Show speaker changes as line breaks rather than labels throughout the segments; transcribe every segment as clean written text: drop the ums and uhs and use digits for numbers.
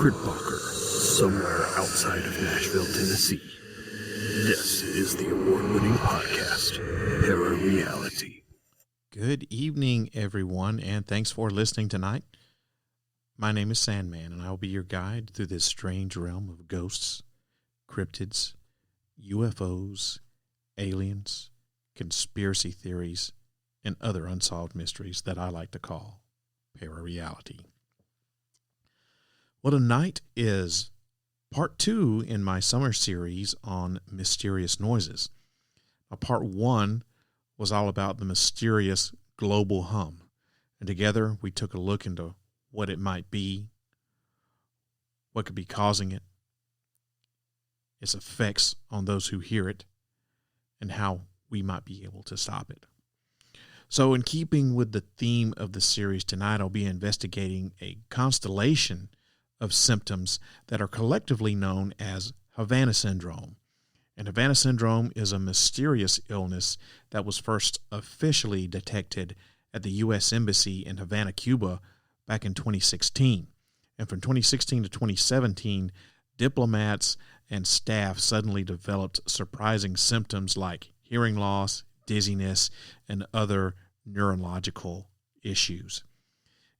Kritbacher, somewhere outside of Nashville, Tennessee. This is the award-winning podcast, Parareality.
Good evening, everyone, and thanks for listening tonight. My name is Sandman, and I will be your guide through this strange realm of ghosts, cryptids, UFOs, aliens, conspiracy theories, and other unsolved mysteries that I like to call Parareality. Well, tonight is part 2 in my summer series on mysterious noises. Now, part 1 was all about the mysterious global hum, and together we took a look into what it might be, what could be causing it, its effects on those who hear it, and how we might be able to stop it. So in keeping with the theme of the series tonight, I'll be investigating a constellation of symptoms that are collectively known as Havana Syndrome. And Havana Syndrome is a mysterious illness that was first officially detected at the U.S. Embassy in Havana, Cuba, back in 2016. And from 2016 to 2017, diplomats and staff suddenly developed surprising symptoms like hearing loss, dizziness, and other neurological issues.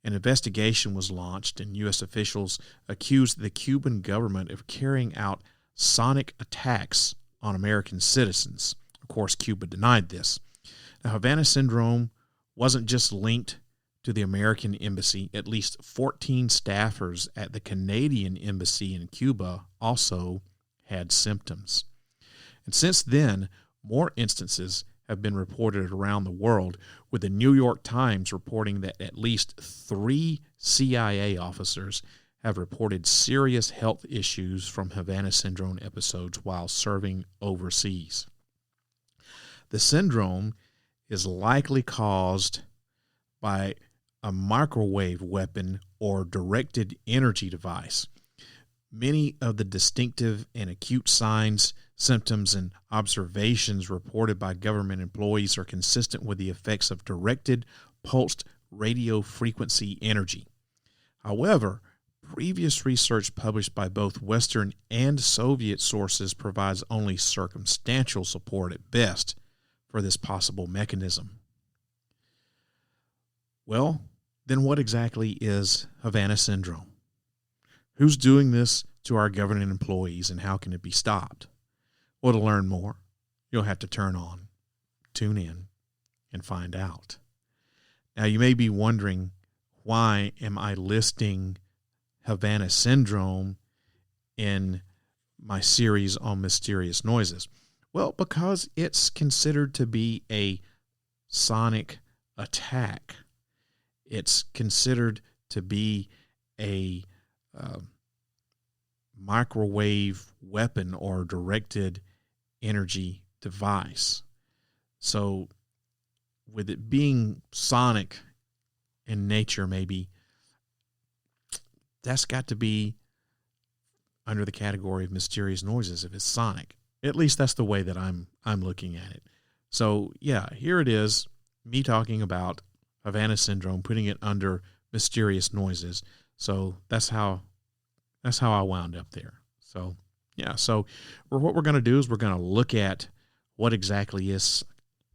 An investigation was launched, and U.S. officials accused the Cuban government of carrying out sonic attacks on American citizens. Of course, Cuba denied this. Now, Havana Syndrome wasn't just linked to the American embassy. At least 14 staffers at the Canadian embassy in Cuba also had symptoms. And since then, more instances have been reported around the world, with the New York Times reporting that at least 3 CIA officers have reported serious health issues from Havana Syndrome episodes while serving overseas. The syndrome is likely caused by a microwave weapon or directed energy device. Many of the distinctive and acute signs, symptoms, and observations reported by government employees are consistent with the effects of directed pulsed radio frequency energy. However, previous research published by both Western and Soviet sources provides only circumstantial support at best for this possible mechanism. Well, then what exactly is Havana Syndrome? Who's doing this to our government employees, and how can it be stopped? Well, to learn more, you'll have to tune in, and find out. Now, you may be wondering, why am I listing Havana Syndrome in my series on mysterious noises? Well, because it's considered to be a sonic attack. It's considered to be a microwave weapon or directed energy device. So with it being sonic in nature, maybe that's got to be under the category of mysterious noises if it's sonic. At least that's the way that I'm looking at it. So yeah, here it is, me talking about Havana Syndrome, putting it under mysterious noises. So that's how I wound up there. So yeah, so what we're going to do is we're going to look at what exactly is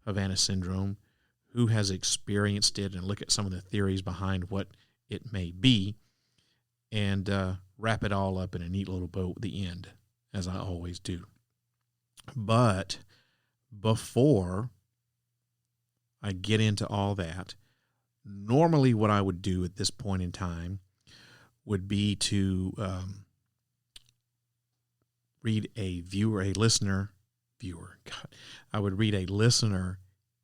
Havana Syndrome, who has experienced it, and look at some of the theories behind what it may be, and wrap it all up in a neat little bow at the end, as I always do. But before I get into all that, normally what I would do at this point in time would be to read a listener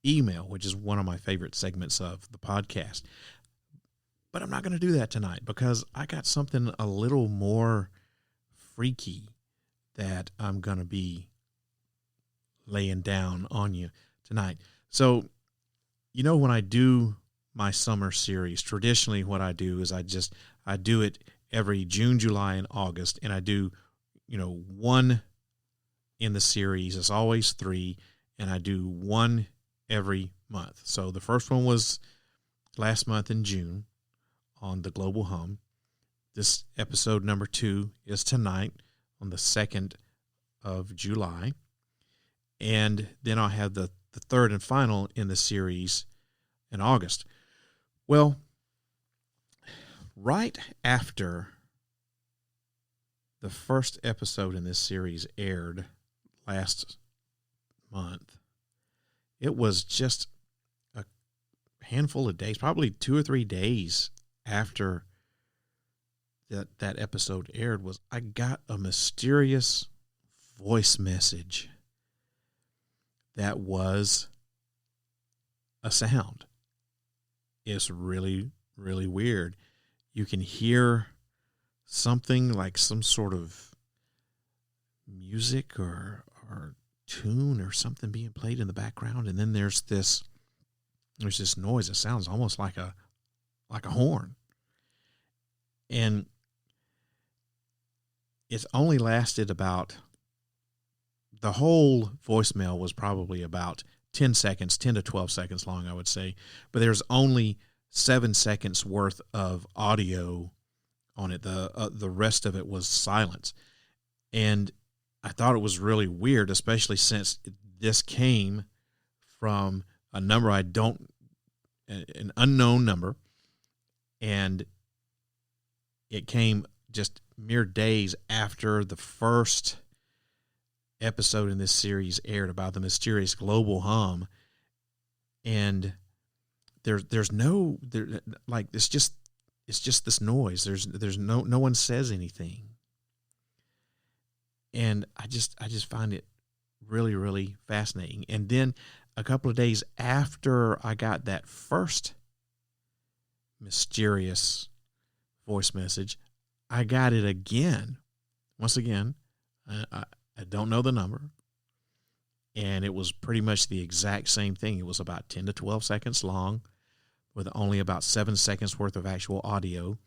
email, which is one of my favorite segments of the podcast. But I'm not going to do that tonight because I got something a little more freaky that I'm going to be laying down on you tonight. So, when I do my summer series, traditionally what I do is I do it every June, July, and August, and I do, one in the series. It's always 3, and I do one every month. So the first one was last month in June on the global hum. This episode number 2 is tonight on the 2nd of July. And then I'll have the third and final in the series in August. Well, right after the first episode in this series aired last month, it was just a handful of days, probably 2 or 3 days after that episode aired, I got a mysterious voice message that was a sound. It's really, really weird. You can hear something like some sort of music or tune or something being played in the background, and then there's this noise that sounds almost like a horn. And it's only lasted about, the whole voicemail was probably about 10 to 12 seconds long, I would say. But there's only 7 seconds worth of audio on it. The rest of it was silence. And I thought it was really weird, especially since this came from a number an unknown number. And it came just mere days after the first episode in this series aired about the mysterious global hum. And it's just this noise. There's no one says anything. And I just find it really, really fascinating. And then a couple of days after I got that first mysterious voice message, I got it again. Once again, I don't know the number. And it was pretty much the exact same thing. It was about 10 to 12 seconds long with only about 7 seconds worth of actual audio.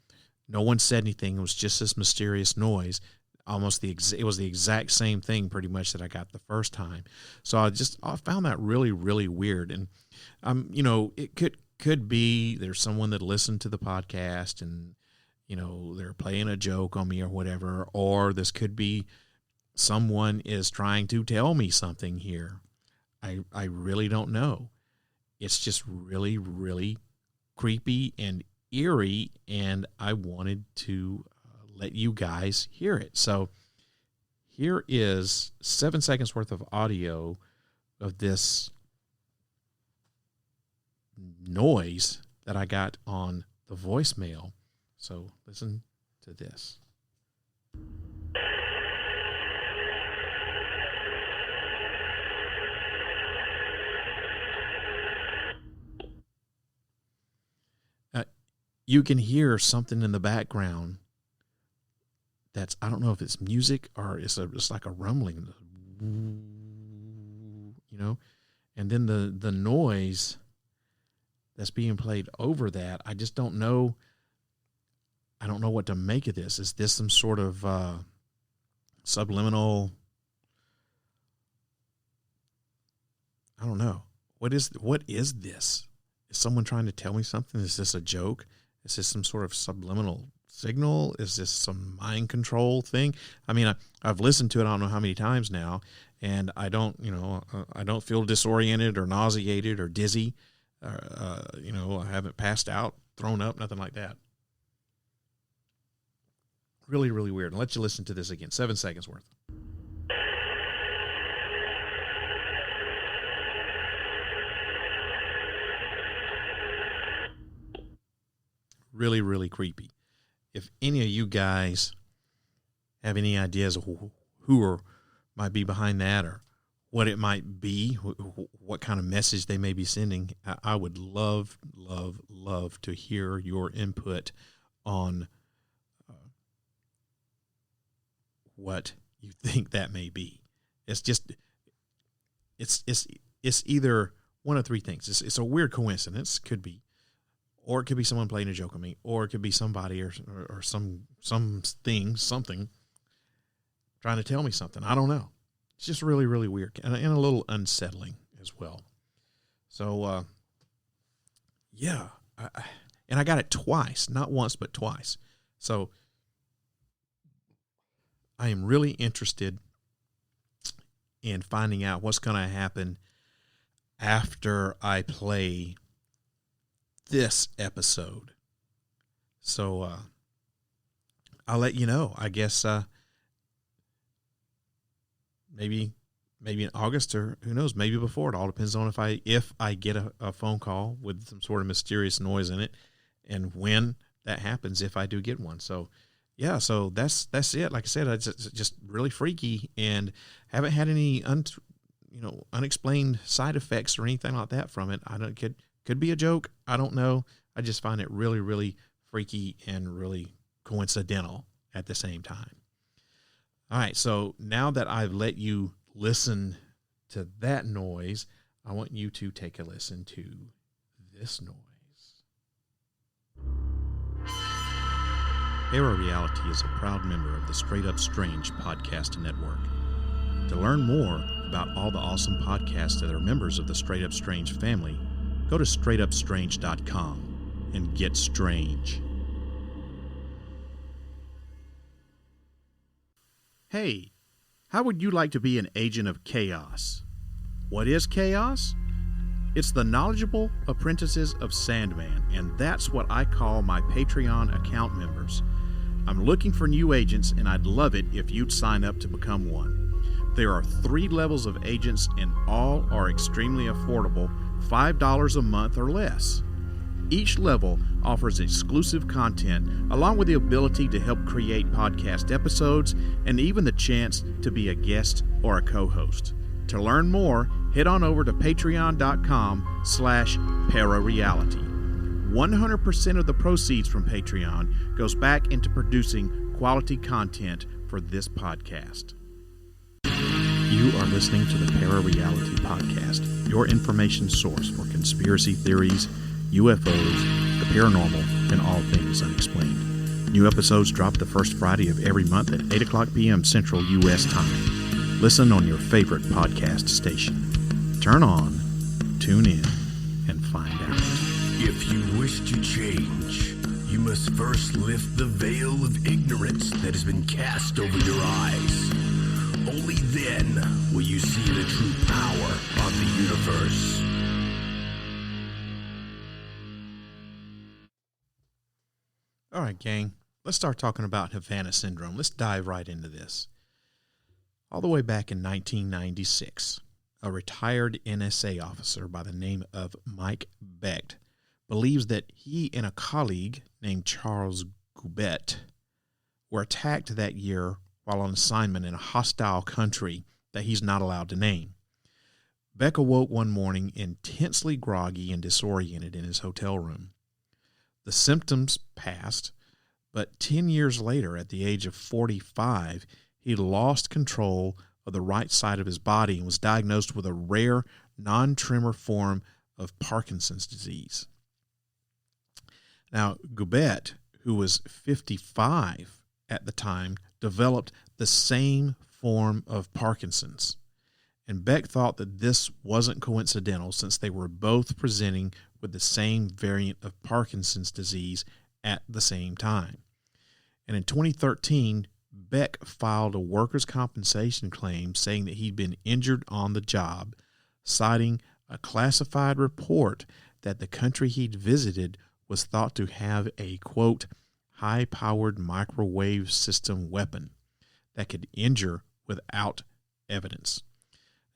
No one said anything. It was just this mysterious noise. It was the exact same thing pretty much that I got the first time. So I found that really, really weird. And, it could be there's someone that listened to the podcast and, they're playing a joke on me or whatever, or this could be someone is trying to tell me something here. I really don't know. It's just really, really creepy and eerie, and I wanted to let you guys hear it. So here is 7 seconds worth of audio of this noise that I got on the voicemail. So listen to this. You can hear something in the background that's, I don't know if it's music or it's like a rumbling, and then the noise that's being played over that, I just don't know. I don't know what to make of this. Is this some sort of subliminal? I don't know. What is this? Is someone trying to tell me something? Is this a joke? Is this some sort of subliminal signal? Is this some mind control thing? I mean, I've listened to it I don't know how many times now, and I don't feel disoriented or nauseated or dizzy. I haven't passed out, thrown up, nothing like that. Really, really weird. I'll let you listen to this again. 7 seconds worth. Really, really creepy. If any of you guys have any ideas of who might be behind that or what it might be, what kind of message they may be sending, I would love, love, love to hear your input on what you think that may be. It's either one of three things. It's a weird coincidence, could be, or it could be someone playing a joke on me, or it could be somebody or something trying to tell me something. I don't know. It's just really, really weird and a little unsettling as well. So, yeah. And I got it twice, not once, but twice. So I am really interested in finding out what's going to happen after I play this episode. So I'll let you know. I guess maybe in August, or who knows, maybe before. It all depends on if I get a phone call with some sort of mysterious noise in it, and when that happens, if I do get one. So yeah, so that's it. Like I said, it's just really freaky, and haven't had any unexplained side effects or anything like that from it. I don't could be a joke. I don't know. I just find it really, really freaky and really coincidental at the same time. All right, so now that I've let you listen to that noise, I want you to take a listen to this noise. Para Reality is a proud member of the Straight Up Strange podcast network. To learn more about all the awesome podcasts that are members of the Straight Up Strange family, go to straightupstrange.com and get strange. Hey, how would you like to be an agent of chaos? What is chaos? It's the knowledgeable apprentices of Sandman, and that's what I call my Patreon account members. I'm looking for new agents, and I'd love it if you'd sign up to become one. There are 3 levels of agents, and all are extremely affordable, $5 a month or less. Each level offers exclusive content, along with the ability to help create podcast episodes, and even the chance to be a guest or a co-host. To learn more, head on over to patreon.com/parareality. 100% of the proceeds from Patreon goes back into producing quality content for this podcast. You are listening to the Para Reality Podcast, your information source for conspiracy theories, UFOs, the paranormal, and all things unexplained. New episodes drop the first Friday of every month at 8 o'clock p.m. Central U.S. time. Listen on your favorite podcast station. Turn on, tune in, and find out.
If you wish to change, you must first lift the veil of ignorance that has been cast over your eyes. Only then will you see the true power of the universe.
All right, gang, let's start talking about Havana Syndrome. Let's dive right into this. All the way back in 1996, a retired NSA officer by the name of Mike Becht believes that he and a colleague named Charles Goubet were attacked that year while on assignment in a hostile country that he's not allowed to name. Beck awoke one morning intensely groggy and disoriented in his hotel room. The symptoms passed, but 10 years later, at the age of 45, he lost control of the right side of his body and was diagnosed with a rare, non-tremor form of Parkinson's disease. Now, Goubet, who was 55 at the time, developed the same form of Parkinson's. And Beck thought that this wasn't coincidental, since they were both presenting with the same variant of Parkinson's disease at the same time. And in 2013, Beck filed a workers' compensation claim saying that he'd been injured on the job, citing a classified report that the country he'd visited was thought to have a, quote, high-powered microwave system weapon that could injure without evidence.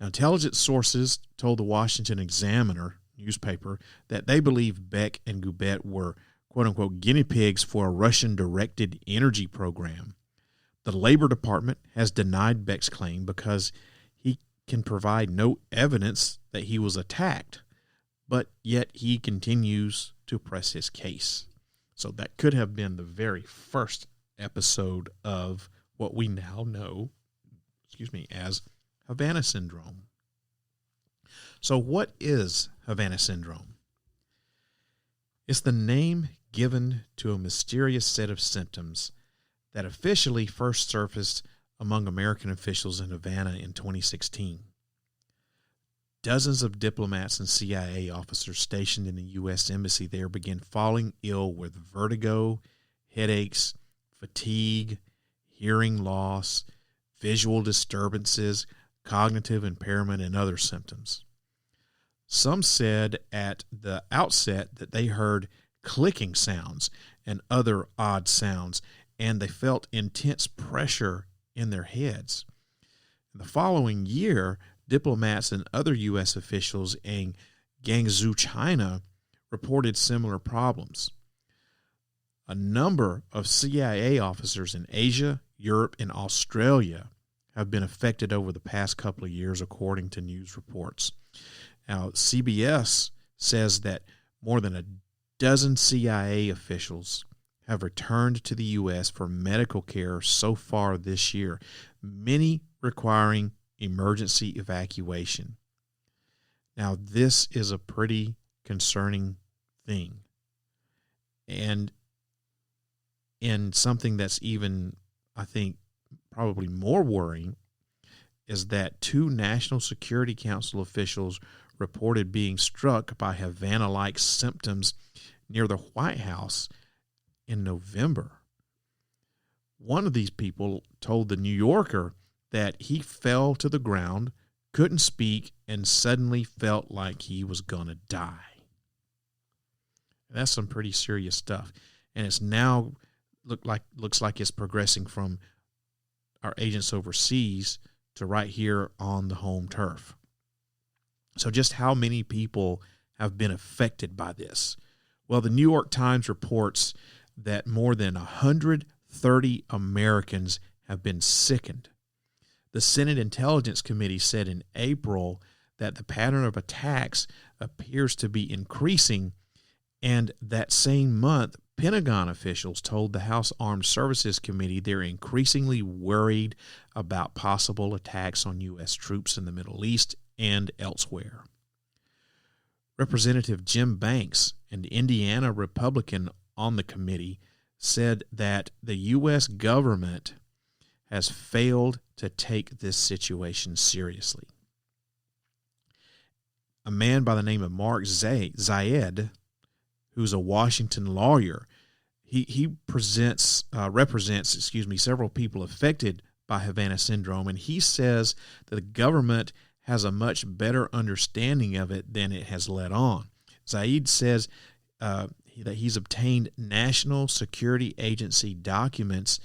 Now, intelligence sources told the Washington Examiner newspaper that they believe Beck and Goubet were, quote-unquote, guinea pigs for a Russian-directed energy program. The Labor Department has denied Beck's claim because he can provide no evidence that he was attacked, but yet he continues to press his case. So that could have been the very first episode of what we now know, as Havana Syndrome. So what is Havana Syndrome? It's the name given to a mysterious set of symptoms that officially first surfaced among American officials in Havana in 2016. Dozens of diplomats and CIA officers stationed in the U.S. Embassy there began falling ill with vertigo, headaches, fatigue, hearing loss, visual disturbances, cognitive impairment, and other symptoms. Some said at the outset that they heard clicking sounds and other odd sounds, and they felt intense pressure in their heads. The following year, diplomats and other U.S. officials in Guangzhou, China, reported similar problems. A number of CIA officers in Asia, Europe, and Australia have been affected over the past couple of years, according to news reports. Now, CBS says that more than a dozen CIA officials have returned to the U.S. for medical care so far this year, many requiring emergency evacuation. Now, this is a pretty concerning thing. And something that's even, I think, probably more worrying is that 2 National Security Council officials reported being struck by Havana-like symptoms near the White House in November. One of these people told the New Yorker that he fell to the ground, couldn't speak, and suddenly felt like he was going to die. That's some pretty serious stuff. And it's now looks like it's progressing from our agents overseas to right here on the home turf. So just how many people have been affected by this? Well, the New York Times reports that more than 130 Americans have been sickened. The Senate Intelligence Committee said in April that the pattern of attacks appears to be increasing, and that same month, Pentagon officials told the House Armed Services Committee they're increasingly worried about possible attacks on U.S. troops in the Middle East and elsewhere. Representative Jim Banks, an Indiana Republican on the committee, said that the U.S. government has failed to take this situation seriously. A man by the name of Mark Zayed, who's a Washington lawyer, he represents several people affected by Havana Syndrome, and he says that the government has a much better understanding of it than it has let on. Zayed says that he's obtained National Security Agency documents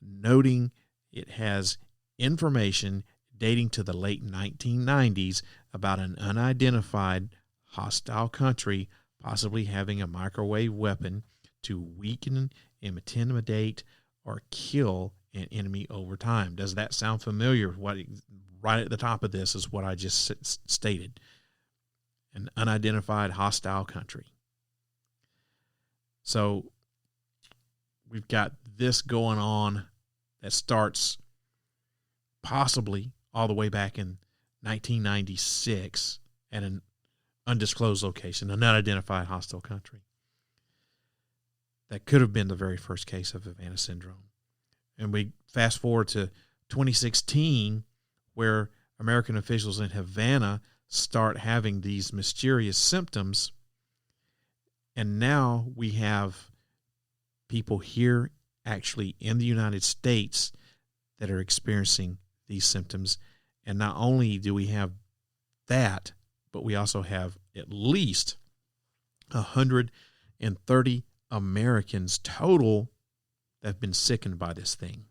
noting it has information dating to the late 1990s about an unidentified hostile country possibly having a microwave weapon to weaken, intimidate, or kill an enemy over time. Does that sound familiar? Right at the top of this is what I just stated. An unidentified hostile country. So we've got this going on that starts possibly all the way back in 1996 at an undisclosed location, an unidentified hostile country. That could have been the very first case of Havana Syndrome. And we fast forward to 2016, where American officials in Havana start having these mysterious symptoms. And now we have people here actually in the United States that are experiencing these symptoms. And not only do we have that, but we also have at least 130 Americans total that have been sickened by this thing.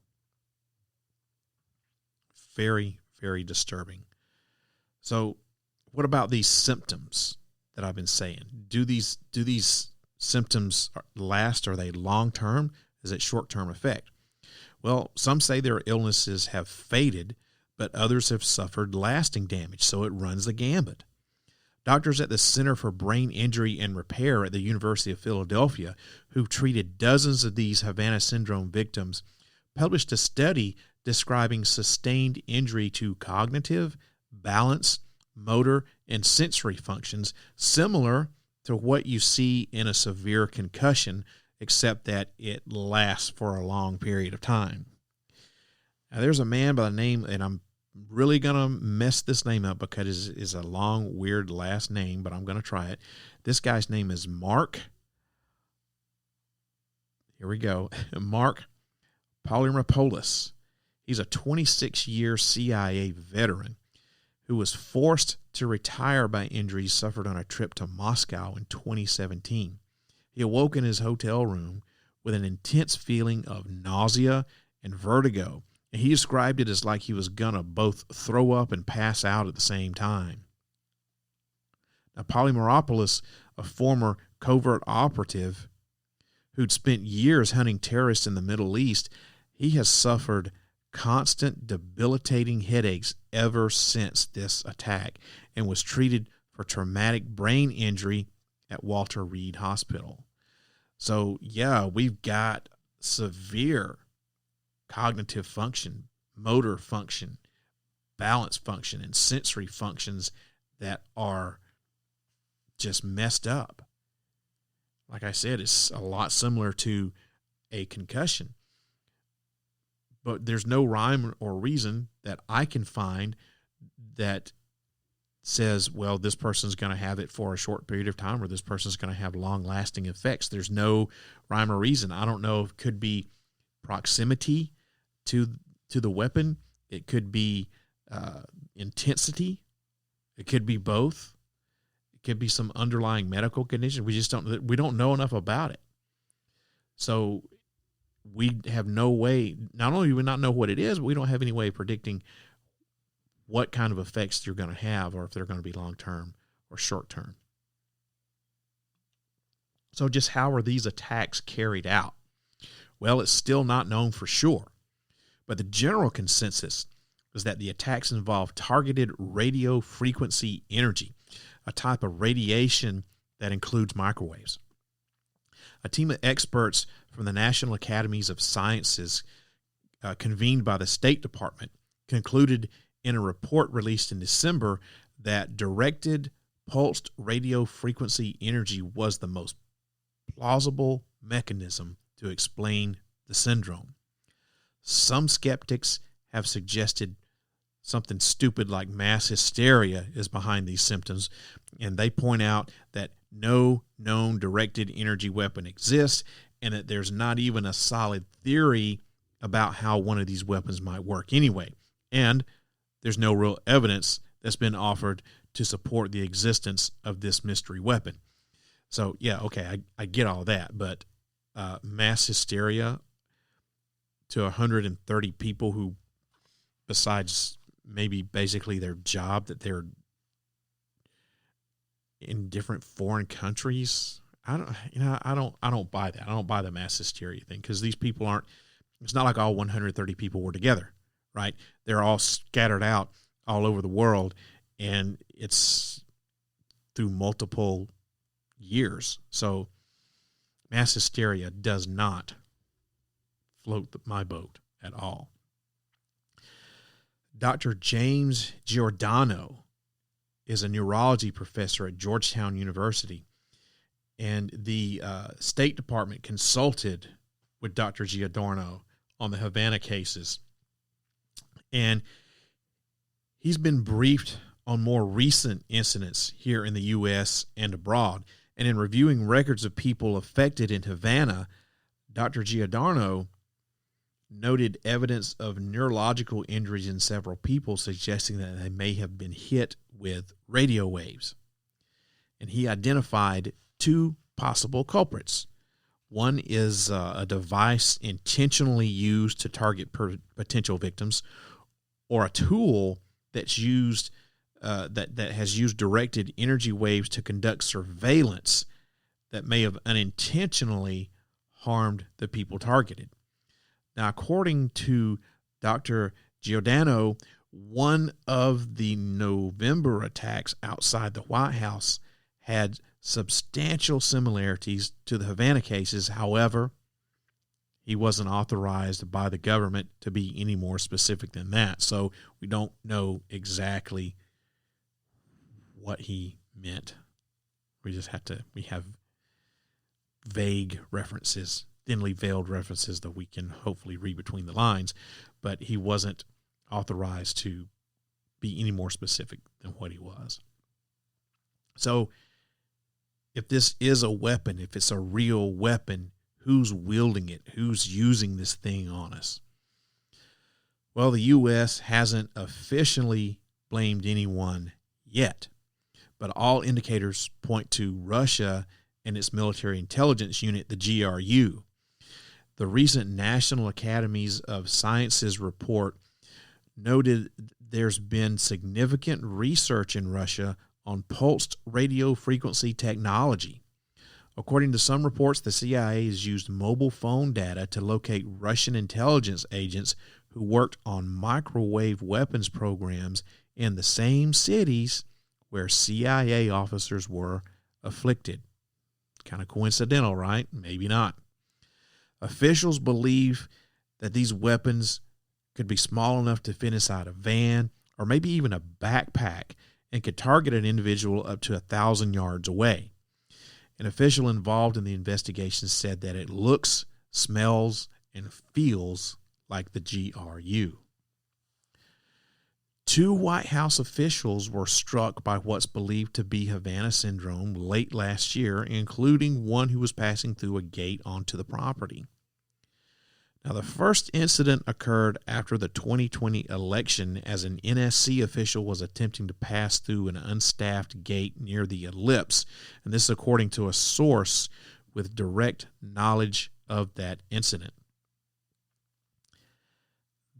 Very, very disturbing. So what about these symptoms that I've been saying? Do these symptoms last? Are they long-term? Is it short-term effect? Well, some say their illnesses have faded, but others have suffered lasting damage, so it runs the gambit. Doctors at the Center for Brain Injury and Repair at the University of Philadelphia, who treated dozens of these Havana Syndrome victims, published a study describing sustained injury to cognitive, balance, motor, and sensory functions, similar to what you see in a severe concussion, except that it lasts for a long period of time. Now, there's a man by the name, and I'm really going to mess this name up because it's a long, weird last name, but I'm going to try it. This guy's name is Mark. Here we go. Mark Polymeropoulos. He's a 26-year CIA veteran who was forced to retire by injuries suffered on a trip to Moscow in 2017. He awoke in his hotel room with an intense feeling of nausea and vertigo, and he described it as like he was going to both throw up and pass out at the same time. Now, Polymeropoulos, a former covert operative who'd spent years hunting terrorists in the Middle East, he has suffered constant debilitating headaches ever since this attack and was treated for traumatic brain injury at Walter Reed Hospital. So, yeah, we've got severe cognitive function, motor function, balance function, and sensory functions that are just messed up. Like I said, it's a lot similar to a concussion. But there's no rhyme or reason that I can find that says, well, this person's going to have it for a short period of time or this person's going to have long-lasting effects. There's no rhyme or reason. I don't know if it could be proximity to the weapon. It could be intensity. It could be both. It could be some underlying medical condition. We don't know enough about it. So we have no way, not only do we not know what it is, but we don't have any way of predicting what kind of effects you're going to have or if they're going to be long-term or short-term. So just how are these attacks carried out? Well, it's still not known for sure, but the general consensus is that the attacks involve targeted radio frequency energy, a type of radiation that includes microwaves. A team of experts from the National Academies of Sciences, convened by the State Department, concluded in a report released in December that directed pulsed radio frequency energy was the most plausible mechanism to explain the syndrome. Some skeptics have suggested something stupid like mass hysteria is behind these symptoms, and they point out that no known directed energy weapon exists and that there's not even a solid theory about how one of these weapons might work anyway. And there's no real evidence that's been offered to support the existence of this mystery weapon. So, yeah, okay, I get all that, but mass hysteria to 130 people who, besides maybe basically their job, that they're in different foreign countries, I don't buy that. I don't buy the mass hysteria thing because these people aren't. It's not like all 130 people were together, right? They're all scattered out all over the world, and it's through multiple years. So mass hysteria does not float my boat at all. Dr. James Giordano is a neurology professor at Georgetown University, and the State Department consulted with Dr. Giordano on the Havana cases, and he's been briefed on more recent incidents here in the U.S. and abroad. And in reviewing records of people affected in Havana, Dr. Giordano noted evidence of neurological injuries in several people, suggesting that they may have been hit with radio waves. And he identified two possible culprits. One is a device intentionally used to target potential victims, or a tool that's used that has used directed energy waves to conduct surveillance that may have unintentionally harmed the people targeted. Now, according to Dr. Giordano, one of the November attacks outside the White House had substantial similarities to the Havana cases. However, he wasn't authorized by the government to be any more specific than that. So we don't know exactly what he meant. We have vague references, thinly veiled references that we can hopefully read between the lines, but he wasn't authorized to be any more specific than what he was. So if this is a weapon, if it's a real weapon, Who's wielding it? Who's using this thing on us? Well, the U.S. hasn't officially blamed anyone yet, but all indicators point to Russia and its military intelligence unit, the GRU. The recent National Academies of Sciences report noted there's been significant research in Russia on pulsed radio frequency technology. According to some reports, the CIA has used mobile phone data to locate Russian intelligence agents who worked on microwave weapons programs in the same cities where CIA officers were afflicted. Kind of coincidental, right? Maybe not. Officials believe that these weapons could be small enough to fit inside a van or maybe even a backpack and could target an individual up to 1,000 yards away. An official involved in the investigation said that it looks, smells, and feels like the GRU. 2 White House officials were struck by what's believed to be Havana Syndrome late last year, including one who was passing through a gate onto the property. Now, the first incident occurred after the 2020 election as an NSC official was attempting to pass through an unstaffed gate near the ellipse, and this according to a source with direct knowledge of that incident.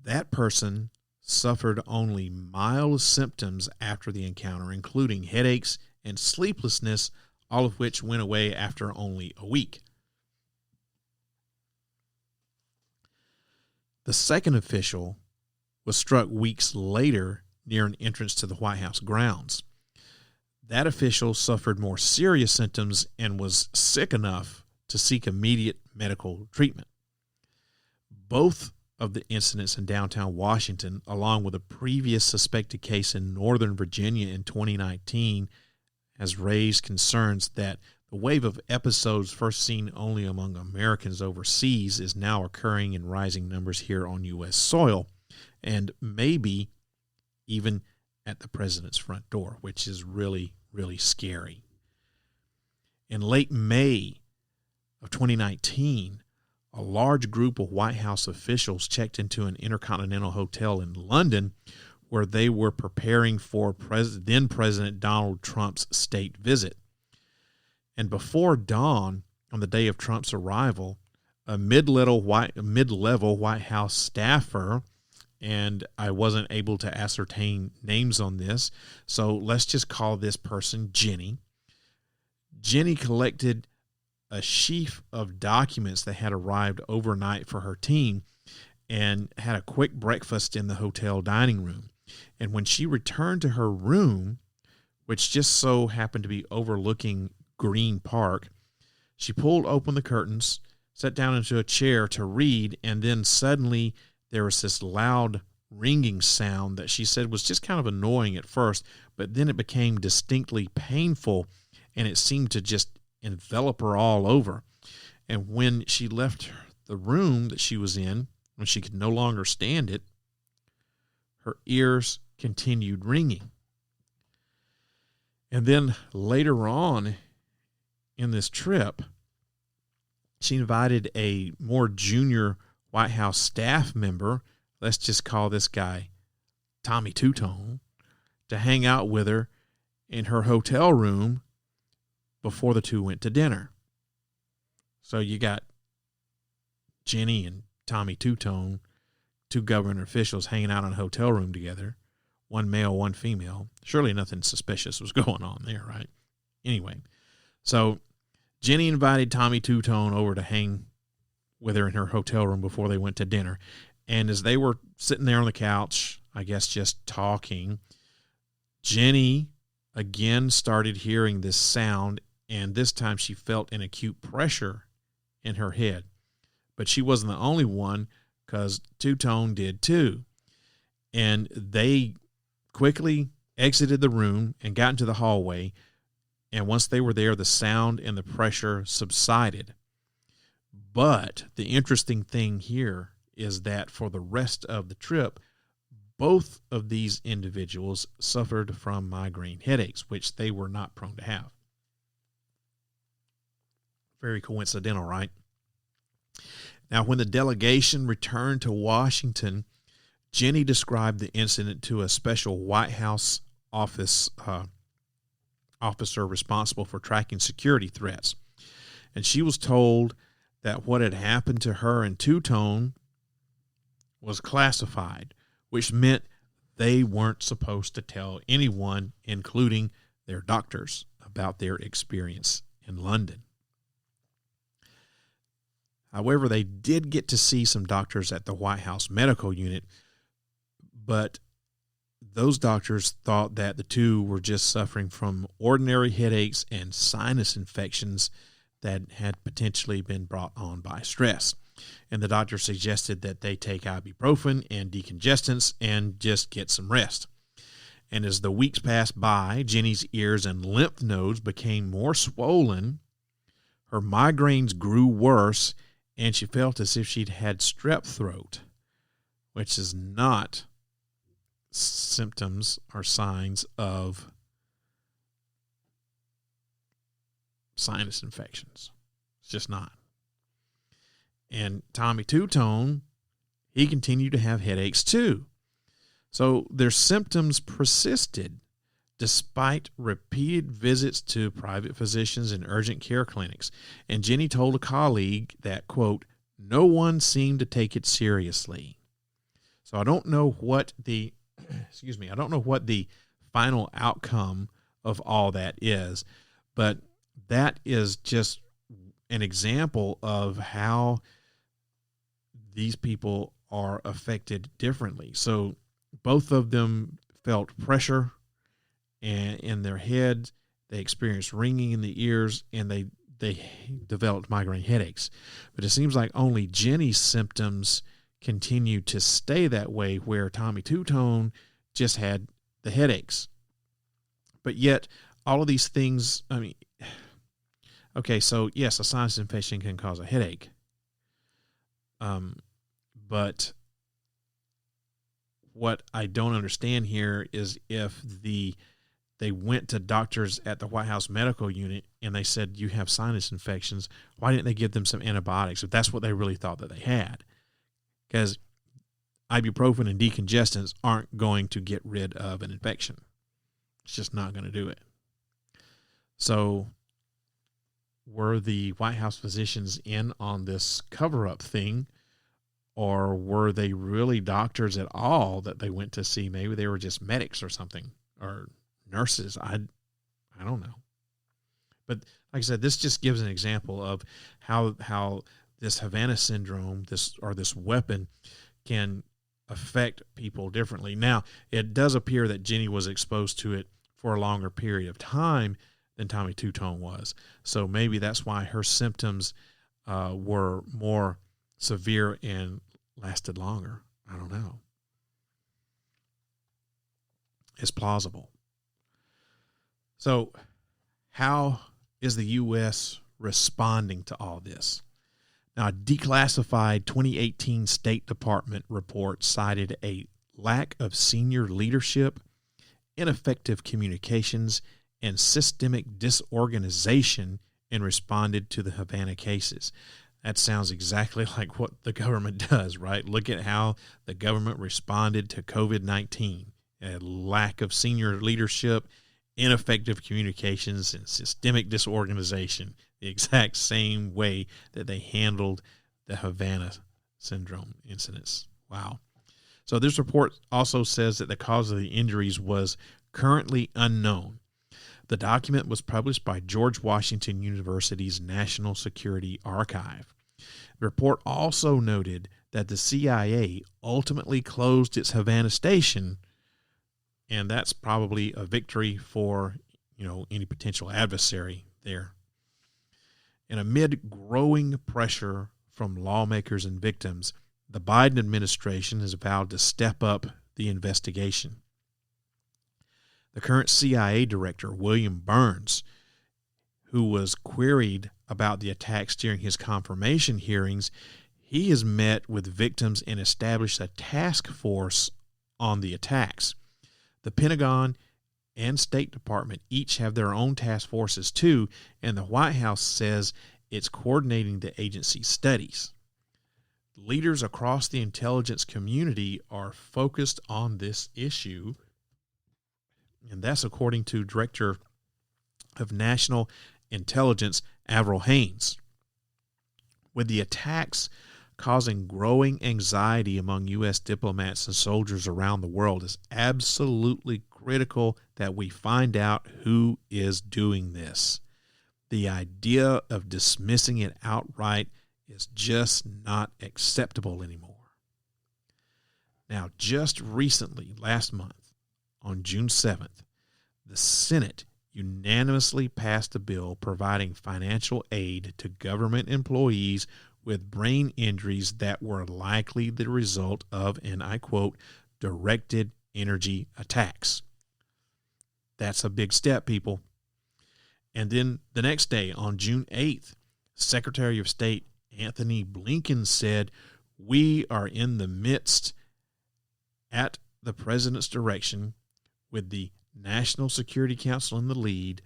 That person suffered only mild symptoms after the encounter, including headaches and sleeplessness, all of which went away after only a week. The second official was struck weeks later near an entrance to the White House grounds. That official suffered more serious symptoms and was sick enough to seek immediate medical treatment. Both of the incidents in downtown Washington, along with a previous suspected case in Northern Virginia in 2019, has raised concerns that the wave of episodes first seen only among Americans overseas is now occurring in rising numbers here on U.S. soil, and maybe even at the president's front door, which is really, really scary. In late May of 2019, a large group of White House officials checked into an Intercontinental Hotel in London where they were preparing for then President Donald Trump's state visit. And before dawn on the day of Trump's arrival, a mid-level White House staffer, and I wasn't able to ascertain names on this, so let's just call this person Jenny. Jenny collected a sheaf of documents that had arrived overnight for her team and had a quick breakfast in the hotel dining room. And when she returned to her room, which just so happened to be overlooking Green Park, she pulled open the curtains, sat down into a chair to read, and then suddenly there was this loud ringing sound that she said was just kind of annoying at first, but then it became distinctly painful, and it seemed to just envelop her all over. And when she left the room that she was in, when she could no longer stand it, her ears continued ringing. And then later on in this trip, she invited a more junior White House staff member, let's just call this guy Tommy Two-Tone, to hang out with her in her hotel room before the two went to dinner. So you got Jenny and Tommy Two-Tone, 2 government officials hanging out in a hotel room together, one male, one female. Surely nothing suspicious was going on there, right? Anyway, so Jenny invited Tommy Two-Tone over to hang with her in her hotel room before they went to dinner. And as they were sitting there on the couch, I guess just talking, Jenny again started hearing this sound, and this time she felt an acute pressure in her head. But she wasn't the only one, because Two-Tone did too. And they quickly exited the room and got into the hallway. And once they were there, the sound and the pressure subsided. But the interesting thing here is that for the rest of the trip, both of these individuals suffered from migraine headaches, which they were not prone to have. Very coincidental, right? Now, when the delegation returned to Washington, Jenny described the incident to a special White House officer responsible for tracking security threats. And she was told that what had happened to her and Two-Tone was classified, which meant they weren't supposed to tell anyone, including their doctors, about their experience in London. However, they did get to see some doctors at the White House medical unit, but those doctors thought that the two were just suffering from ordinary headaches and sinus infections that had potentially been brought on by stress. And the doctor suggested that they take ibuprofen and decongestants and just get some rest. And as the weeks passed by, Jenny's ears and lymph nodes became more swollen, her migraines grew worse, and she felt as if she'd had strep throat, which is not symptoms or signs of sinus infections. It's just not. And Tommy Two-Tone, he continued to have headaches too. So their symptoms persisted despite repeated visits to private physicians and urgent care clinics. And Jenny told a colleague that, quote, no one seemed to take it seriously. So I don't know what the final outcome of all that is, but that is just an example of how these people are affected differently. So both of them felt pressure and in their heads. They experienced ringing in the ears, and they developed migraine headaches. But it seems like only Jenny's symptoms continued to stay that way, where Tommy Two-Tone just had the headaches. But yet, all of these things, okay, so yes, a sinus infection can cause a headache. But what I don't understand here is if they went to doctors at the White House medical unit and they said, you have sinus infections, why didn't they give them some antibiotics if that's what they really thought that they had? Because ibuprofen and decongestants aren't going to get rid of an infection. It's just not going to do it. So were the White House physicians in on this cover-up thing, or were they really doctors at all that they went to see? Maybe they were just medics or something, or nurses. I don't know. But like I said, this just gives an example of how this Havana Syndrome, this weapon, can affect people differently. Now, it does appear that Jenny was exposed to it for a longer period of time than Tommy Two-Tone was. So maybe that's why her symptoms were more severe and lasted longer. I don't know. It's plausible. So how is the U.S. responding to all this? Now, a declassified 2018 State Department report cited a lack of senior leadership, ineffective communications, and systemic disorganization and responded to the Havana cases. That sounds exactly like what the government does, right? Look at how the government responded to COVID-19. A lack of senior leadership, ineffective communications, and systemic disorganization. The exact same way that they handled the Havana Syndrome incidents. Wow. So this report also says that the cause of the injuries was currently unknown. The document was published by George Washington University's National Security Archive. The report also noted that the CIA ultimately closed its Havana station, and that's probably a victory for, any potential adversary there. And amid growing pressure from lawmakers and victims, the Biden administration has vowed to step up the investigation. The current CIA director, William Burns, who was queried about the attacks during his confirmation hearings, he has met with victims and established a task force on the attacks. The Pentagon and State Department each have their own task forces too, and the White House says it's coordinating the agency's studies. leaders across the intelligence community are focused on this issue, and that's according to Director of National Intelligence Avril Haines. With the attacks causing growing anxiety among U.S. diplomats and soldiers around the world, it's absolutely critical that we find out who is doing this. The idea of dismissing it outright is just not acceptable anymore. Now, just recently, last month, on June 7th, the Senate unanimously passed a bill providing financial aid to government employees with brain injuries that were likely the result of, and I quote, directed energy attacks. That's a big step, people. And then the next day, on June 8th, Secretary of State Anthony Blinken said, "We are in the midst, at the president's direction, with the National Security Council in the lead,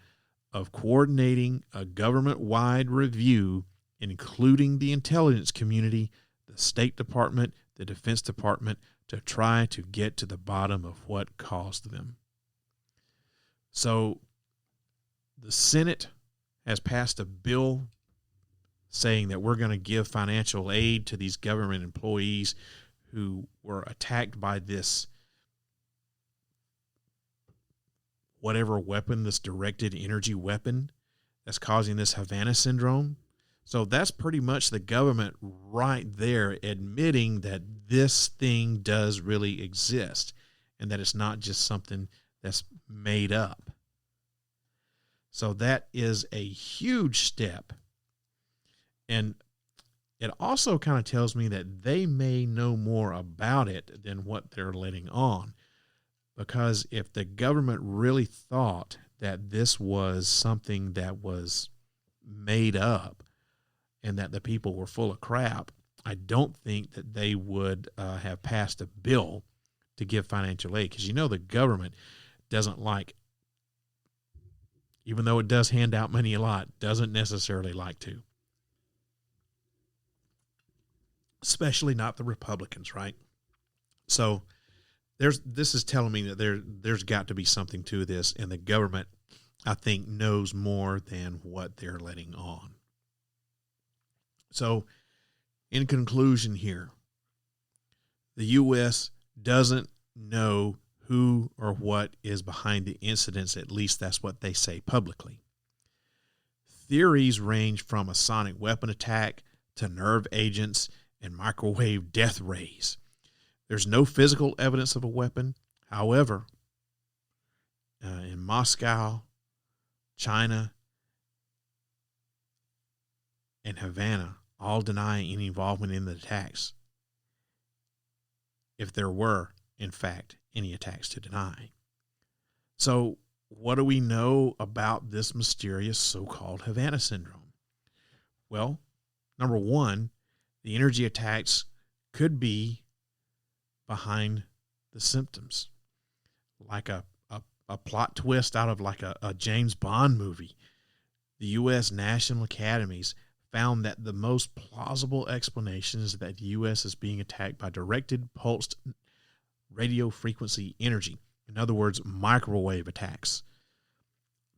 of coordinating a government-wide review, including the intelligence community, the State Department, the Defense Department, to try to get to the bottom of what caused them." So the Senate has passed a bill saying that we're going to give financial aid to these government employees who were attacked by this whatever weapon, this directed energy weapon that's causing this Havana Syndrome. So that's pretty much the government right there admitting that this thing does really exist and that it's not just something that's made up. So that is a huge step. And it also kind of tells me that they may know more about it than what they're letting on. Because if the government really thought that this was something that was made up and that the people were full of crap, I don't think that they would have passed a bill to give financial aid. Because the government doesn't like, even though it does hand out money a lot, doesn't necessarily like to. Especially not the Republicans, right? So this is telling me that there's got to be something to this, and the government, I think, knows more than what they're letting on. So, in conclusion here, the U.S. doesn't know who or what is behind the incidents, at least that's what they say publicly. Theories range from a sonic weapon attack to nerve agents and microwave death rays. There's no physical evidence of a weapon. However, in Moscow, China, and Havana all deny any involvement in the attacks, if there were, in fact, any attacks to deny. So what do we know about this mysterious so-called Havana Syndrome? Well, number one, the energy attacks could be behind the symptoms, like a plot twist out of like a James Bond movie. The U.S. National Academies found that the most plausible explanation is that the U.S. is being attacked by directed pulsed radio frequency energy. In other words, microwave attacks.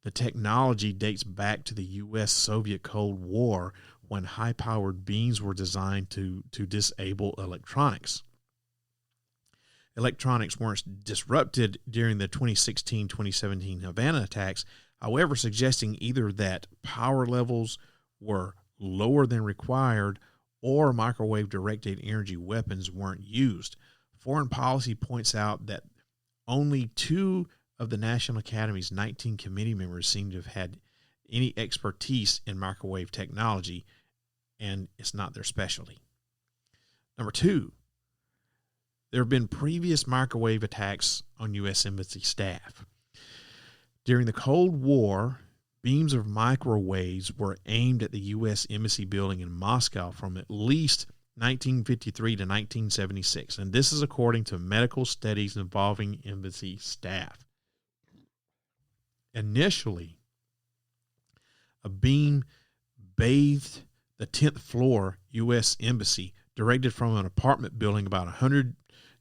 The technology dates back to the U.S.-Soviet Cold War, when high-powered beams were designed to disable electronics. Electronics weren't disrupted during the 2016-2017 Havana attacks, however, suggesting either that power levels were lower than required or microwave-directed energy weapons weren't used. Foreign policy points out that only 2 of the National Academy's 19 committee members seem to have had any expertise in microwave technology, and it's not their specialty. Number 2, there have been previous microwave attacks on U.S. Embassy staff. During the Cold War, beams of microwaves were aimed at the U.S. Embassy building in Moscow from at least 1953 to 1976, and this is according to medical studies involving embassy staff. Initially, a beam bathed the 10th floor U.S. Embassy directed from an apartment building about 100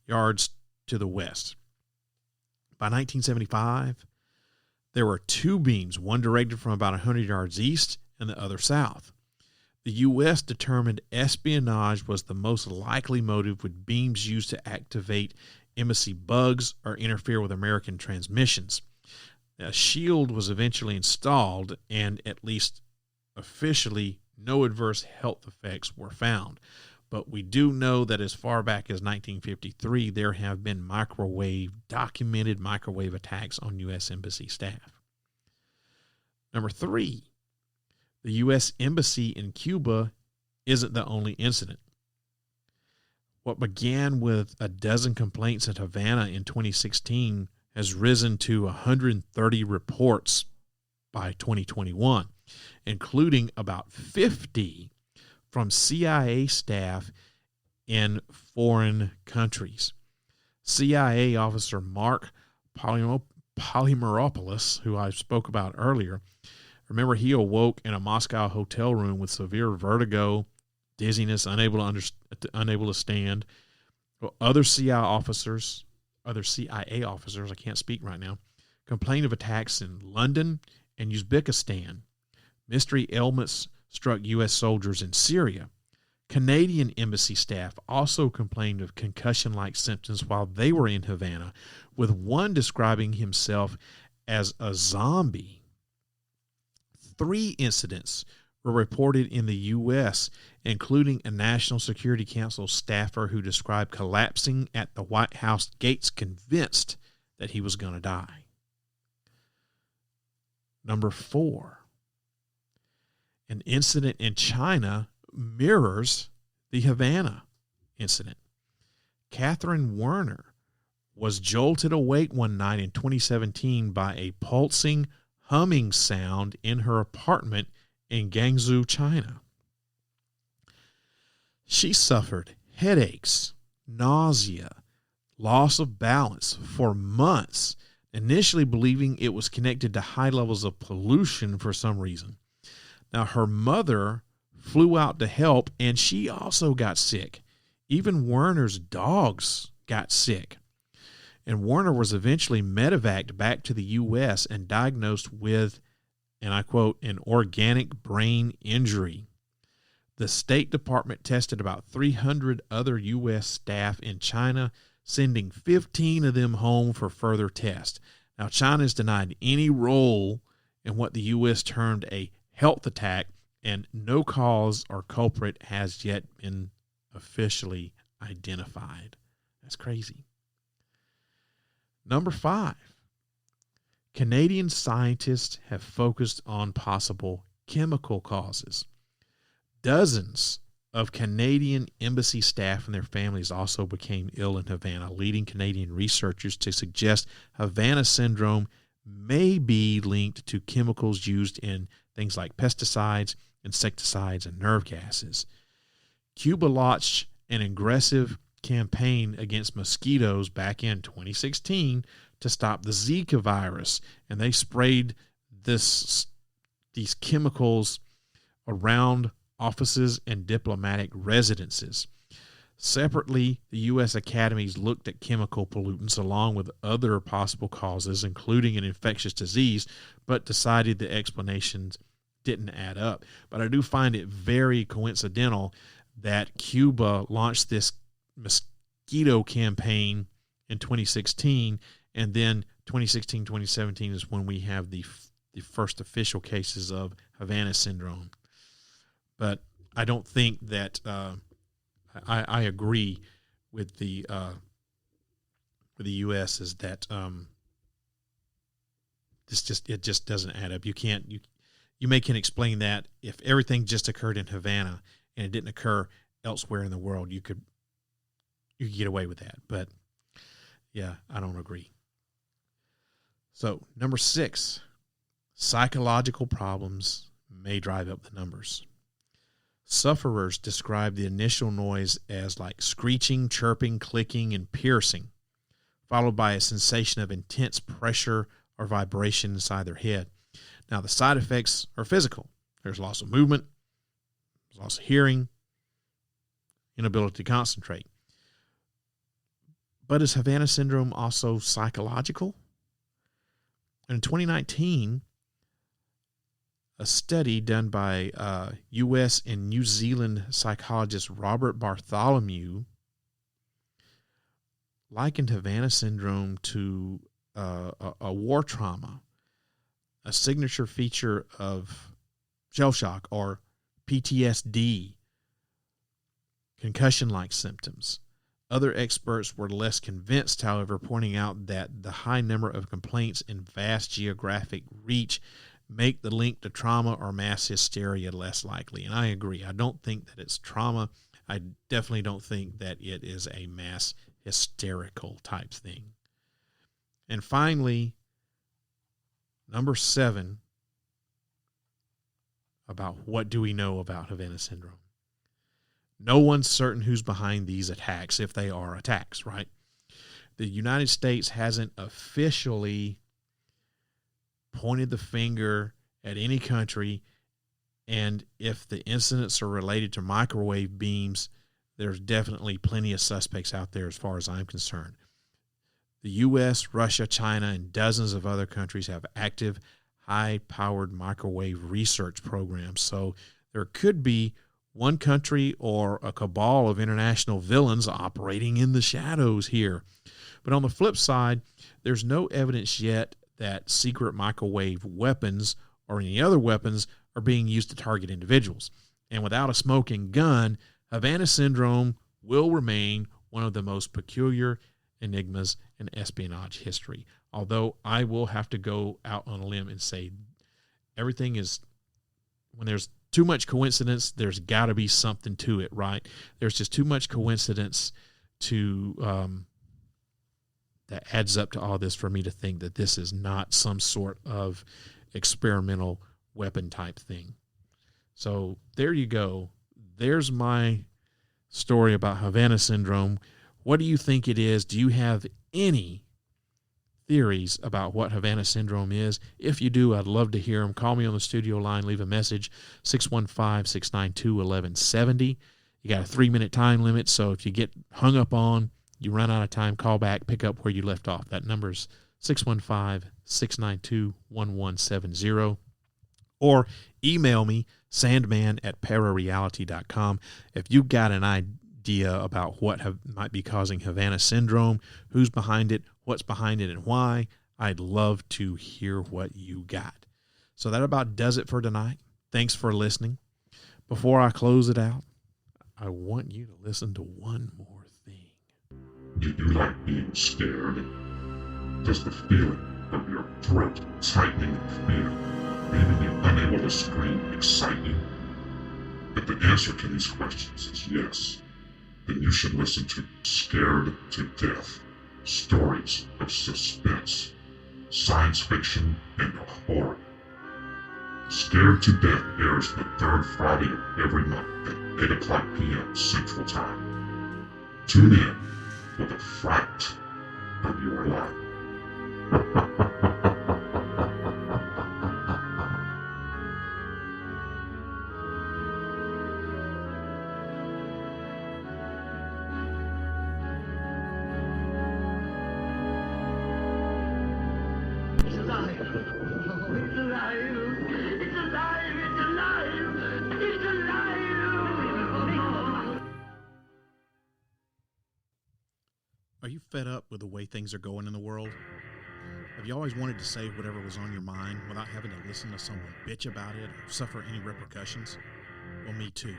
yards to the west. By 1975, there were two beams, one directed from about 100 yards east and the other south. The U.S. determined espionage was the most likely motive, with beams used to activate embassy bugs or interfere with American transmissions. A shield was eventually installed, and at least officially, no adverse health effects were found. But we do know that as far back as 1953, there have been documented microwave attacks on U.S. embassy staff. Number 3, the U.S. Embassy in Cuba isn't the only incident. What began with a dozen complaints at Havana in 2016 has risen to 130 reports by 2021, including about 50 from CIA staff in foreign countries. CIA officer Mark Polymeropoulos, who I spoke about earlier, remember, he awoke in a Moscow hotel room with severe vertigo, dizziness, unable to stand. Well, other CIA officers, I can't speak right now, complained of attacks in London and Uzbekistan. Mystery ailments struck U.S. soldiers in Syria. Canadian embassy staff also complained of concussion-like symptoms while they were in Havana, with one describing himself as a zombie. 3 incidents were reported in the U.S., including a National Security Council staffer who described collapsing at the White House gates, convinced that he was going to die. Number 4, an incident in China mirrors the Havana incident. Catherine Werner was jolted awake one night in 2017 by a pulsing, humming sound in her apartment in Guangzhou, China. She suffered headaches, nausea, loss of balance for months, initially believing it was connected to high levels of pollution for some reason. Now, her mother flew out to help, and she also got sick. Even Werner's dogs got sick. And Werner was eventually medevaced back to the U.S. and diagnosed with, and I quote, an organic brain injury. The State Department tested about 300 other U.S. staff in China, sending 15 of them home for further tests. Now, China has denied any role in what the U.S. termed a health attack, and no cause or culprit has yet been officially identified. That's crazy. Number 5, Canadian scientists have focused on possible chemical causes. Dozens of Canadian embassy staff and their families also became ill in Havana, leading Canadian researchers to suggest Havana Syndrome may be linked to chemicals used in things like pesticides, insecticides, and nerve gases. Cuba launched an aggressive campaign against mosquitoes back in 2016 to stop the Zika virus, and they sprayed these chemicals around offices and diplomatic residences. Separately, the U.S. academies looked at chemical pollutants along with other possible causes, including an infectious disease, but decided the explanations didn't add up. But I do find it very coincidental that Cuba launched this mosquito campaign in 2016, and then 2016, 2017 is when we have the first official cases of Havana Syndrome. But I don't think that I agree with the U.S. is that it just doesn't add up. You can explain that if everything just occurred in Havana and it didn't occur elsewhere in the world, you could get away with that. But yeah, I don't agree. So number 6, psychological problems may drive up the numbers. Sufferers describe the initial noise as like screeching, chirping, clicking, and piercing, followed by a sensation of intense pressure or vibration inside their head. Now, the side effects are physical. There's loss of movement, there's loss of hearing, inability to concentrate. But is Havana Syndrome also psychological? In 2019, a study done by U.S. and New Zealand psychologist Robert Bartholomew likened Havana Syndrome to a war trauma, a signature feature of shell shock or PTSD, concussion-like symptoms. Other experts were less convinced, however, pointing out that the high number of complaints and vast geographic reach make the link to trauma or mass hysteria less likely. And I agree. I don't think that it's trauma. I definitely don't think that it is a mass hysterical type thing. And finally, number 7, about what do we know about Havana Syndrome? No one's certain who's behind these attacks, if they are attacks, right? The United States hasn't officially pointed the finger at any country, and if the incidents are related to microwave beams, there's definitely plenty of suspects out there as far as I'm concerned. The U.S., Russia, China, and dozens of other countries have active, high-powered microwave research programs, so there could be one country or a cabal of international villains operating in the shadows here. But on the flip side, there's no evidence yet that secret microwave weapons or any other weapons are being used to target individuals. And without a smoking gun, Havana Syndrome will remain one of the most peculiar enigmas in espionage history. Although I will have to go out on a limb and say everything is, when there's too much coincidence, there's got to be something to it, right? There's just too much coincidence to that adds up to all this for me to think that this is not some sort of experimental weapon type thing. So there you go. There's my story about Havana Syndrome. What do you think it is? Do you have any theories about what Havana Syndrome is? If you do, I'd love to hear them. Call me on the studio line, leave a message, 615-692-1170. You got a 3-minute time limit, so if you get hung up on, you run out of time, call back, pick up where you left off. That number is 615-692-1170. Or email me, sandman@parareality.com. If you've got an idea about what might be causing Havana Syndrome, who's behind it, what's behind it, and why, I'd love to hear what you got. So that about does it for tonight. Thanks for listening. Before I close it out, I want you to listen to one more thing.
Do you like being scared? Does the feeling of your throat tightening in fear, leaving you unable to scream, excite you? If the answer to these questions is yes, then you should listen to Scared to Death, stories of suspense, science fiction, and horror. Scared to Death airs the 3rd Friday of every month at 8 o'clock p.m. Central Time. Tune in for the fright of your life.
It's alive! Oh, it's alive! It's alive! It's alive! It's alive!
Are you fed up with the way things are going in the world? Have you always wanted to say whatever was on your mind without having to listen to someone bitch about it or suffer any repercussions? Well, me too.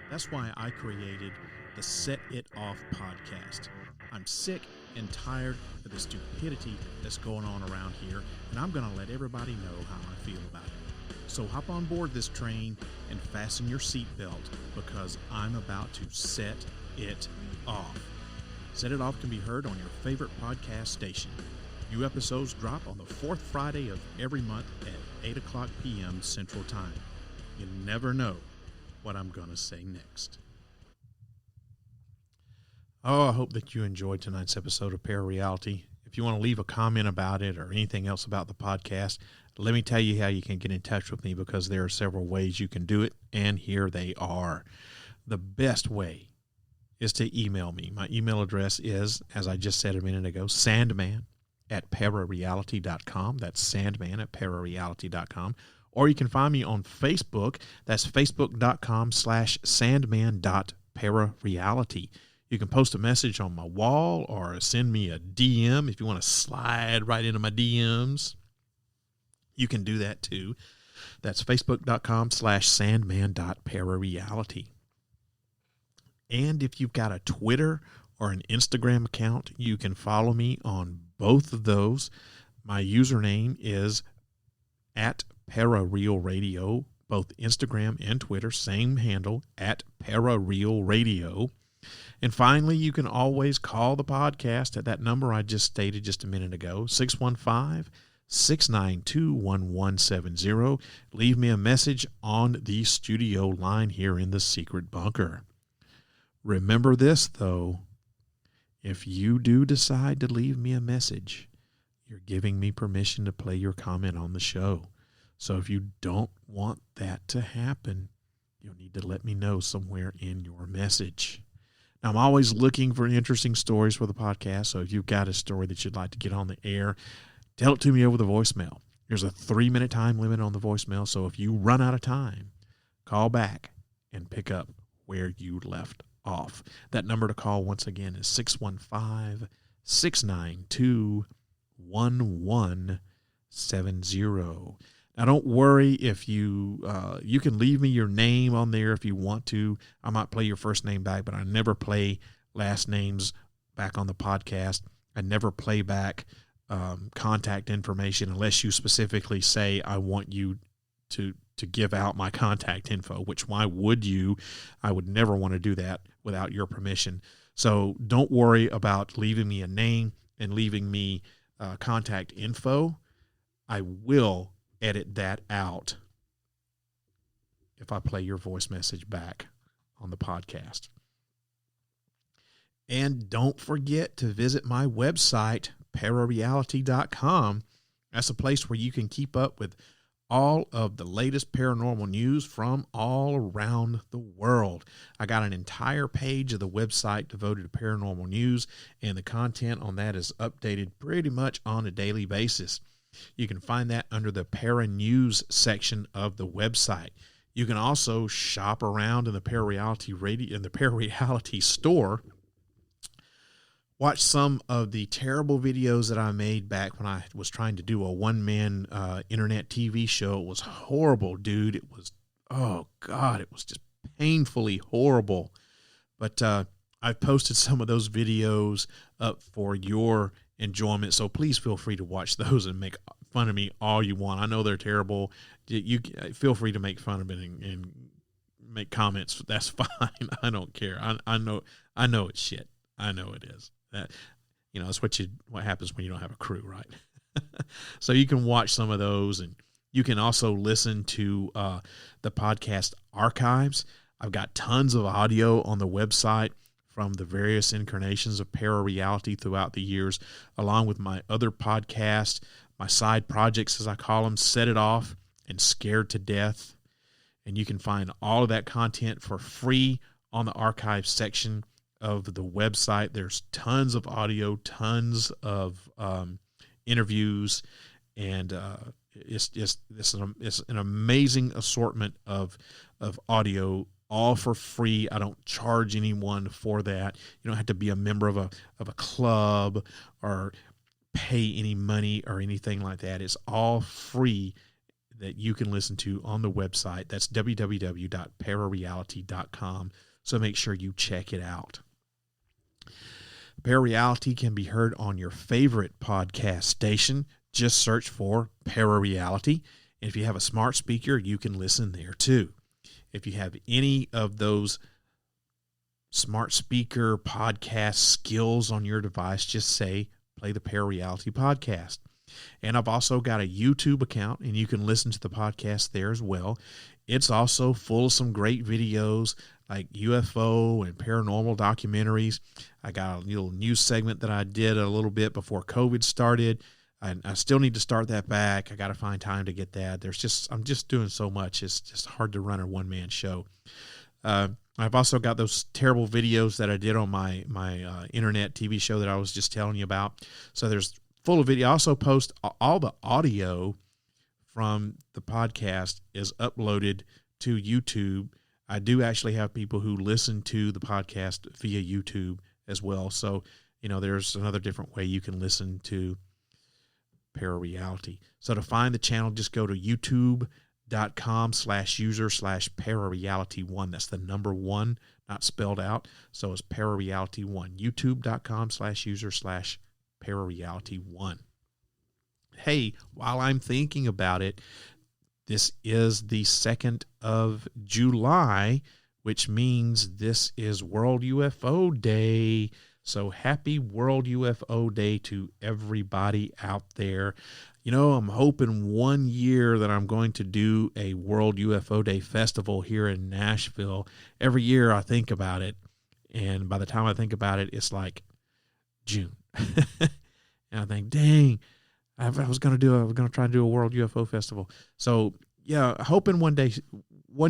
That's why I created the Set It Off podcast. I'm sick and tired of the stupidity that's going on around here, and I'm going to let everybody know how I feel about it. So hop on board this train and fasten your seatbelt, because I'm about to set it off. Set It Off can be heard on your favorite podcast station. New episodes drop on the 4th Friday of every month at 8 o'clock p.m. Central Time. You never know what I'm going to say next. Oh, I hope that you enjoyed tonight's episode of Parareality. If you want to leave a comment about it or anything else about the podcast, let me tell you how you can get in touch with me, because there are several ways you can do it, and here they are. The best way is to email me. My email address is, as I just said a minute ago, sandman@parareality.com. That's sandman@parareality.com. Or you can find me on Facebook. That's facebook.com/sandman.parareality. You can post a message on my wall or send me a DM if you want to slide right into my DMs. You can do that too. That's facebook.com/sandman.parareality. And if you've got a Twitter or an Instagram account, you can follow me on both of those. My username is @ParaRealRadio, both Instagram and Twitter, same handle, @ParaRealRadio. And finally, you can always call the podcast at that number I just stated just a minute ago, 615-692-1170. Leave me a message on the studio line here in the secret bunker. Remember this, though. If you do decide to leave me a message, you're giving me permission to play your comment on the show. So if you don't want that to happen, you'll need to let me know somewhere in your message. Now, I'm always looking for interesting stories for the podcast, so if you've got a story that you'd like to get on the air, tell it to me over the voicemail. There's a 3-minute time limit on the voicemail, so if you run out of time, call back and pick up where you left off. That number to call once again is 615-692-1170. Now, don't worry if you can leave me your name on there if you want to. I might play your first name back, but I never play last names back on the podcast. I never play back contact information unless you specifically say, I want you to give out my contact info, which why would you? I would never want to do that without your permission. So don't worry about leaving me a name and leaving me contact info. I will edit that out if I play your voice message back on the podcast. And don't forget to visit my website, parareality.com. That's a place where you can keep up with all of the latest paranormal news from all around the world. I got an entire page of the website devoted to paranormal news, and the content on that is updated pretty much on a daily basis. You can find that under the Para News section of the website. You can also shop around in the Parareality store. Watch some of the terrible videos that I made back when I was trying to do a one-man internet TV show. It was horrible, dude. It was, oh, God, it was just painfully horrible. But I've posted some of those videos up for your enjoyment, so please feel free to watch those and make fun of me all you want. I know they're terrible. You feel free to make fun of it and make comments. That's fine. I don't care. I know it's shit. I know it is. That's what happens when you don't have a crew, right? So you can watch some of those, and you can also listen to the podcast archives. I've got tons of audio on the website from the various incarnations of Parareality throughout the years, along with my other podcast, my side projects, as I call them, Set It Off and Scared to Death. And you can find all of that content for free on the archive section of the website. There's tons of audio, tons of interviews, and it's an amazing assortment of audio, all for free. I don't charge anyone for that. You don't have to be a member of a club or pay any money or anything like that. It's all free that you can listen to on the website. That's www.parareality.com. So make sure you check it out. Parareality can be heard on your favorite podcast station. Just search for Parareality. And if you have a smart speaker, you can listen there too. If you have any of those smart speaker podcast skills on your device, just say, play the Parareality podcast. And I've also got a YouTube account, and you can listen to the podcast there as well. It's also full of some great videos like UFO and paranormal documentaries. I got a little news segment that I did a little bit before COVID started. I still need to start that back. I got to find time to get that. I'm just doing so much. It's just hard to run a one-man show. I've also got those terrible videos that I did on my internet TV show that I was just telling you about. So there's full of video. I also post all the audio from the podcast is uploaded to YouTube. I do actually have people who listen to the podcast via YouTube as well. So, there's another different way you can listen to Parareality. So to find the channel, just go to youtube.com/user/Parareality1. That's the number 1, not spelled out. So it's Parareality1. youtube.com/user/Parareality1. Hey, while I'm thinking about it, this is the 2nd of July, which means this is World UFO Day. So happy World UFO Day to everybody out there. I'm hoping one year that I'm going to do a World UFO Day festival here in Nashville. Every year I think about it, and by the time I think about it, it's like June. And I think, dang, I was going to try to do a World UFO festival. So yeah, hoping one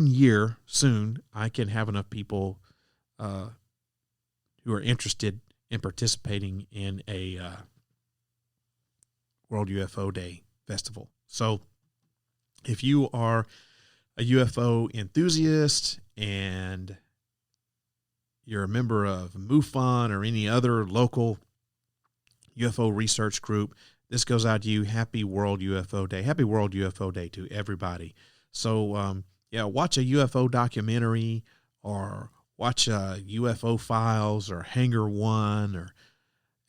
year soon, I can have enough people who are interested in participating in a World UFO Day festival. So if you are a UFO enthusiast and you're a member of MUFON or any other local UFO research group, this goes out to you. Happy World UFO Day. Happy World UFO Day to everybody. So, watch a UFO documentary or watch UFO Files or Hangar 1 or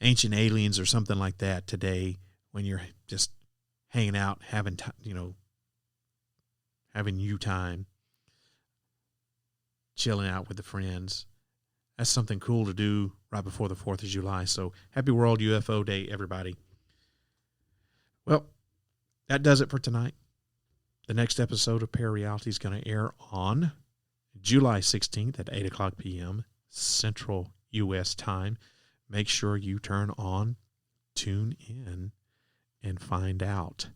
Ancient Aliens or something like that today when you're just hanging out, having you time, chilling out with the friends. That's something cool to do right before the 4th of July. So happy World UFO Day, everybody. Well, that does it for tonight. The next episode of Parareality is going to air on July 16th at 8 o'clock p.m. Central U.S. time. Make sure you tune in, and find out.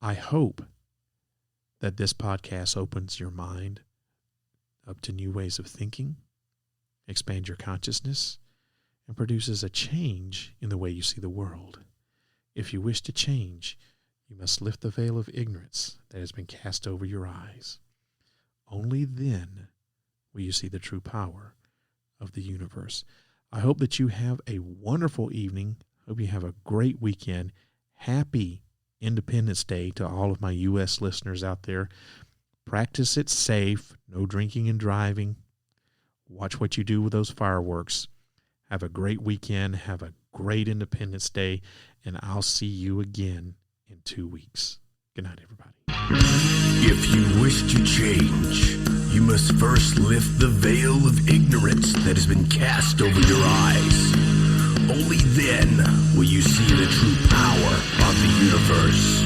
I hope that this podcast opens your mind up to new ways of thinking, expand your consciousness, and produces a change in the way you see the world. If you wish to change, you must lift the veil of ignorance that has been cast over your eyes. Only then will you see the true power of the universe. I hope that you have a wonderful evening. Hope you have a great weekend. Happy Independence Day to all of my U.S. listeners out there. Practice it safe. No drinking and driving. Watch what you do with those fireworks. Have a great weekend. Have a great Independence Day. And I'll see you again in 2 weeks. Good night, everybody.
If you wish to change, you must first lift the veil of ignorance that has been cast over your eyes. Only then will you see the true power of the universe.